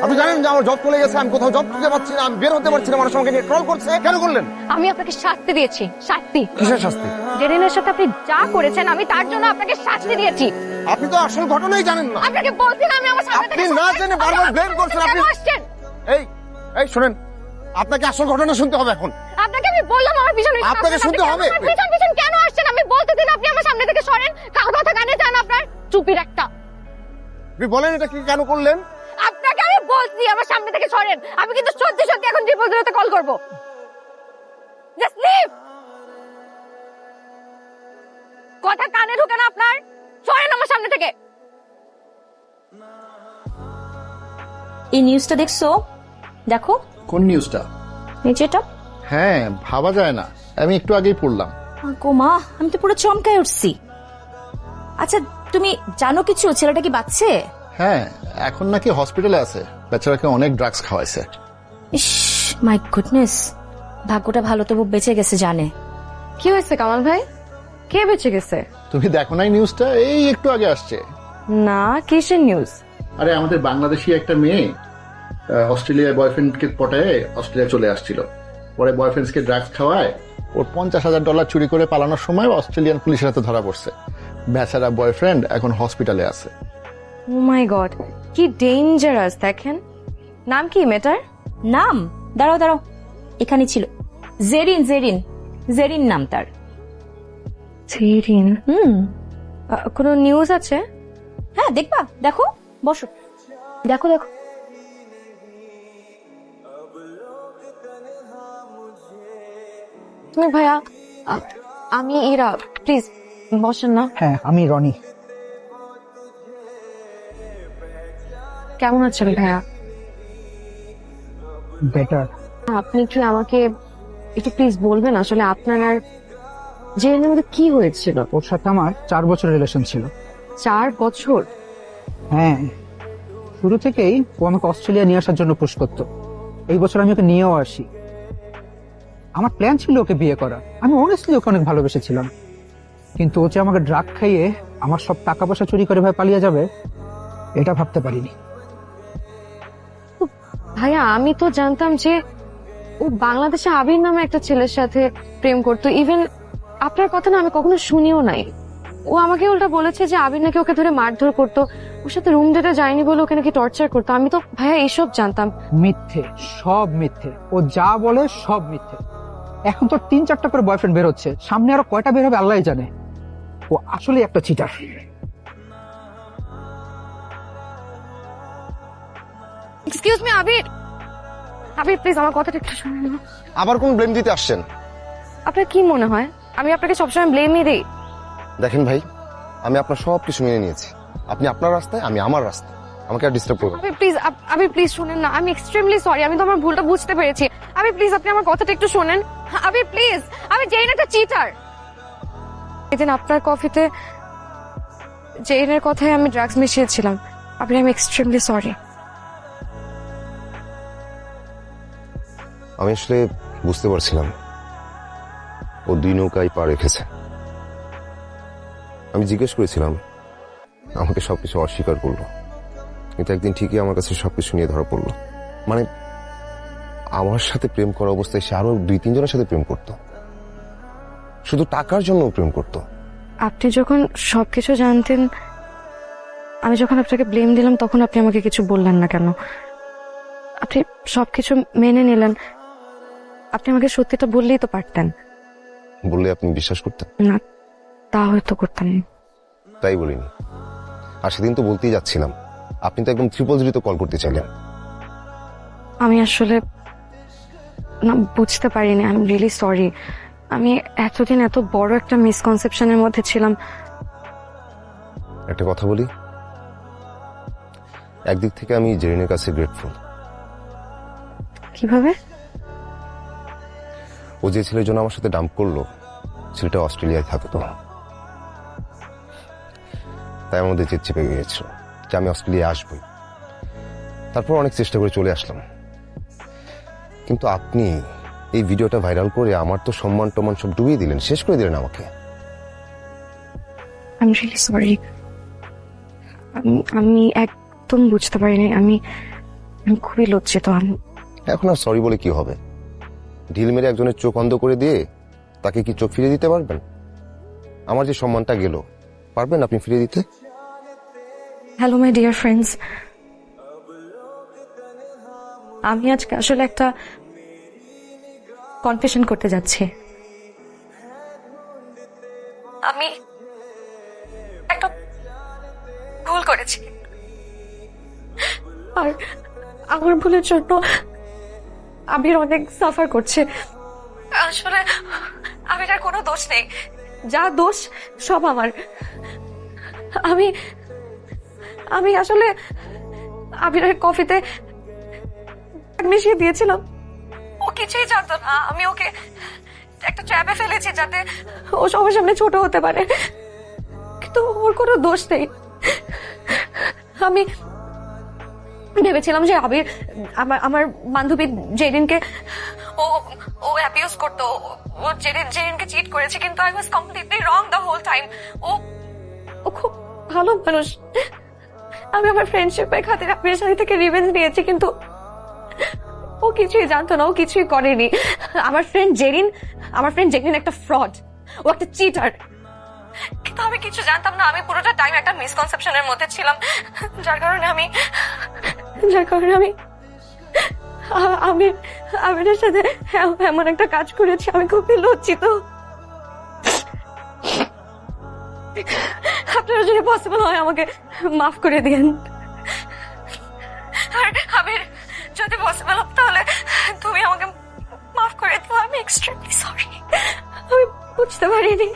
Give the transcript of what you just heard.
আপনি জানেন যে আমার জব চলে গেছে, আমি কোথাও জব খুঁজে পাচ্ছি না, আমি বের হতে পারছি না, মানুষ আমাকে নিয়ে ট্রল করছে। কেন করলেন? আমি আপনাকে শাস্তি দিয়েছি। শাস্তি? কিসের শাস্তি? জেরিনের সাথে আপনি যা করেছেন আমি তার জন্য আপনাকে শাস্তি দিয়েছি। আপনি তো আসল ঘটনাই জানেন না। আপনাকে বলছি না আমি আমার সামনে আপনি না জেনে বারবার ব্লেম করছেন। আপনি এই এই শুনেন, আপনাকে আসল ঘটনা শুনতে হবে এখন। আপনাকে আমি বললাম আমার পিছনে আপনাকে শুনতে হবে। পিছন পিছন কেন আসছেন? আমি বলতে দিন, আপনি আমার সামনে থেকে সরেন। কথা কানে যান আপনার চুপির একটা। আপনি বলেন এটা কি কেন করলেন? আপনাকে আমি বলছি আমার সামনে থেকে সরেন। আমি কিন্তু সত্যি সত্যি এখন ট্রিপল জিরোতে কল করব। Just leave. কথা কানে ঢোকে না আপনার? সরেন আমার সামনে থেকে। এই নিউজটা দেখছো? দেখো। কোন নিউজটা? নিচেটা। হ্যাঁ, ভাবা যায় না, আমি একটু আগেই পড়লাম। গো মা, আমি তো পুরো চমকায় উঠছি। আচ্ছা, তুমি জানো কিছু? ছেলেটা কি বাচ্চে? হ্যাঁ, এখন নাকি হসপিটালে আছে, বেচারাকে অনেক ড্রাগস খাওয়াইছে। ইস, মাই গুডনেস, ভাগ্যটা ভালো, তবু বেঁচে গেছে। জানে কি হয়েছে কামাল ভাই? কে বেঁচে গেছে? তুমি দেখো নাই নিউজটা? এই একটু আগে আসছে। না, কিসের নিউজ? আরে আমাদের বাংলাদেশি একটা মেয়ে অস্ট্রেলিয়ায় বয়ফ্রেন্ডকে পটায় অস্ট্রেলিয়া চলে আসছিল। পরে বয়ফ্রেন্ডকে ড্রাগস খাওয়ায় ওর $50,000 চুরি করে পালানোর সময় অস্ট্রেলিয়ান পুলিশের হাতে ধরা পড়ছে। বেচারা বয়ফ্রেন্ড এখন হসপিটালে আছে। ও মাই গড, কি ডেঞ্জারাস! দেখেন, নাম কি মেটার? নাম? দাঁড়াও দাঁড়াও, এখানে ছিল। জেরিন, জেরিন, জেরিন নাম তার। জেরিন? কোনো নিউজ আছে? হ্যাঁ, দেখবা, দেখো, বসো, দেখো দেখো। তুমি ভাইয়া, আমি ইরা, প্লিজ বসেন না। হ্যাঁ, আমি রনি। কেমন আছেন ভাইয়া? বেটার। আপনি কি আমাকে একটু প্লিজ বলবেন আসলে আপনার আর জেরিনের মধ্যে কি হয়েছিল? ওর সাথে আমার 4 বছরের রিলেশন ছিল। 4 বছর? হ্যাঁ, শুরু থেকেই ও আমাকে অস্ট্রেলিয়া নিয়ে আসার জন্য পুশ করতো। এই বছর আমি ওকে নিয়েও আসি। আমার প্ল্যান ছিল ওকে বিয়ে করা। আমি অনেস্টলি ওকে অনেক ভালোবেসেছিলাম, কিন্তু ও যে আমাকে ড্রাগ খাইয়ে আমার সব টাকা পয়সা চুরি করে ভাই পালিয়ে যাবে, এটা ভাবতে পারিনি। ভাইয়া, আমি তো জানতাম যে ও বাংলাদেশে আবির নামে একটা ছেলের সাথে প্রেম করতো। ইভেন আপনার কথা না আমি কখনো শুনিও নাই। ও আমাকে উল্টা বলেছে যে আবির নাকি ওকে ধরে মারধর করতো, ওর সাথে রুম ডেটে যায়নি বলে ওকে নাকি টর্চার করতো। আমি তো ভাইয়া এইসব জানতাম। মিথ্যে, সব মিথ্যে। ও যা বলে সব মিথ্যে। এখন তো 3-4টা করে বয়ফ্রেন্ড বের হচ্ছে, সামনে আরো কয়টা বের হবে আল্লাহই জানে। ও আসলে একটা cheater. Excuse me Abir, Abir please আমার কথাটা একটু শুনুন। আবার কোন ব্লেম দিতে আসছেন? আপনার কি মনে হয় আমি আপনাকে সবসময় ব্লেমই দিই? দেখেন ভাই, আমি আপনার সব কিছু মেনে নিয়েছি। আপনি আপনার রাস্তায়, আমি আমার রাস্তায়, আমাকে আর ডিস্টার্ব করবেন না। আবির প্লিজ শুনেন না, আমি এক্সট্রিমলি সরি, আমি তো আমার ভুলটা বুঝতে পেরেছি। আবির প্লিজ আপনি আমার কথাটা একটু শুনেন। আবির প্লিজ, আমি জেইন একটা চিটার। এদিন আপনার কফিতে জেইনের কথায় আমি ড্রাগস মিশিয়েছিলাম। আবির, আমি এক্সট্রিমলি সরি। আমি আসলে বুঝতে পারছিলাম ও 2 নৌকায় পা রেখেছে। আমি জিজ্ঞেস করেছিলাম, আমাকে সবকিছু অস্বীকার করলো, কিন্তু একদিন ঠিকই আমার কাছে সবকিছু নিয়ে ধরা পড়লো। মানে আমার সাথে প্রেম করা অবস্থায় সে আরো 2-3 জনের সাথে প্রেম করত, শুধু টাকার জন্য প্রেম করত। আপনি যখন সবকিছু জানতেন, আমি যখন আপনাকে ব্লেম দিলাম, তখন আপনি আমাকে কিছু বললেন না কেন? আপনি সবকিছু মেনে নিলেন। আপনি আমাকে সত্যিটা বললেই তো পারতেন। বললে আপনি বিশ্বাস করতেন না, তা হয়তো করতেন। তাই বলিনি। আর সেদিন তো বলতেই যাচ্ছিলাম, আপনি তো একদম 000 কল করতে চাইলেন। আমি আসলে না বুঝতে পারিনি। I am really sorry. আমি এতদিন এত বড় একটা মিসকনসেপশনের মধ্যে ছিলাম। একটা কথা বলি, একদিক থেকে আমি জেরিনের কাছে গ্রেটফুল। কিভাবে? ও যে ছেলের জন্য আমার সাথে ডাম্প করলো, ছেলেটা অস্ট্রেলিয়ায় থাকতো, তাই আমাদের জেদ চেপে গিয়েছিল যে আমি অস্ট্রেলিয়া আসবই। তারপর অনেক চেষ্টা করে চলে আসলাম, কিন্তু আপনি এই ভিডিওটা ভাইরাল করে আমার তো সম্মান টমান সব ডুবিয়ে দিলেন, শেষ করে দিলেন আমাকে। I am really sorry. আমি একদম বুঝতে পারিনি। আমি খুবই লজ্জিত। আমি এখন আর সরি বলে কি হবে? ঢিল মেরে একজনের চোখ অন্ধ করে দিয়ে তাকে কি চোখ ফিরিয়ে দিতে পারবেন? আমার যে সম্মানটা গেল, পারবেন আপনি ফিরিয়ে দিতে? হ্যালো মাই ডিয়ার ফ্রেন্ডস, আমি আজকে আসলে একটা কনফেশন করতে যাচ্ছি। আমি একটা ভুল করেছি, আর আমার ভুলের জন্য আবির অনেক সাফার করছে। আসলে আবিরের কোনো দোষ নেই, যা দোষ সব আমার। আমি আসলে আবিরের কফিতে মিশিয়ে দিয়েছিলাম, ও কিছুই জানতো না। আমি ওকে একটা ট্র্যাপে ফেলেছি যাতে ও সবার সামনে ছোট হতে পারে, কিন্তু ওর কোনো দোষ নেই। আমি ভেবেছিলাম যে আবির আমার বান্ধবী জেরিনকে ও অ্যাবিউজ করতো, ও জেরিনকে চিট করেছে, কিন্তু I was completely wrong the whole time. ও খুব ভালো মানুষ। আমি আমার ফ্রেন্ডশিপের খাতির আবিরের সাথে থেকে রিভেঞ্জ নিয়েছি, কিন্তু ও কিছুই জানতো না, ও কিছুই করেনি। আমার ফ্রেন্ড জেরিন একটা ফ্রড, ও একটা চিটার, কিন্তু আমি কিছু জানতাম না। আমি পুরোটা টাইম একটা মিসকনসেপশনের মধ্যে ছিলাম, যার কারণে আমি আমিরের সাথে এমন একটা কাজ করেছি। আমি খুবই লজ্জিত। আপনারা যদি পসিবল হয় আমাকে মাফ করে দিন, আর আমির যদি পসিবল হয় তাহলে তুমি আমাকে মাফ করে দিও। আমি এক্সট্রিমলি সরি, আমি বুঝতে পারিনি।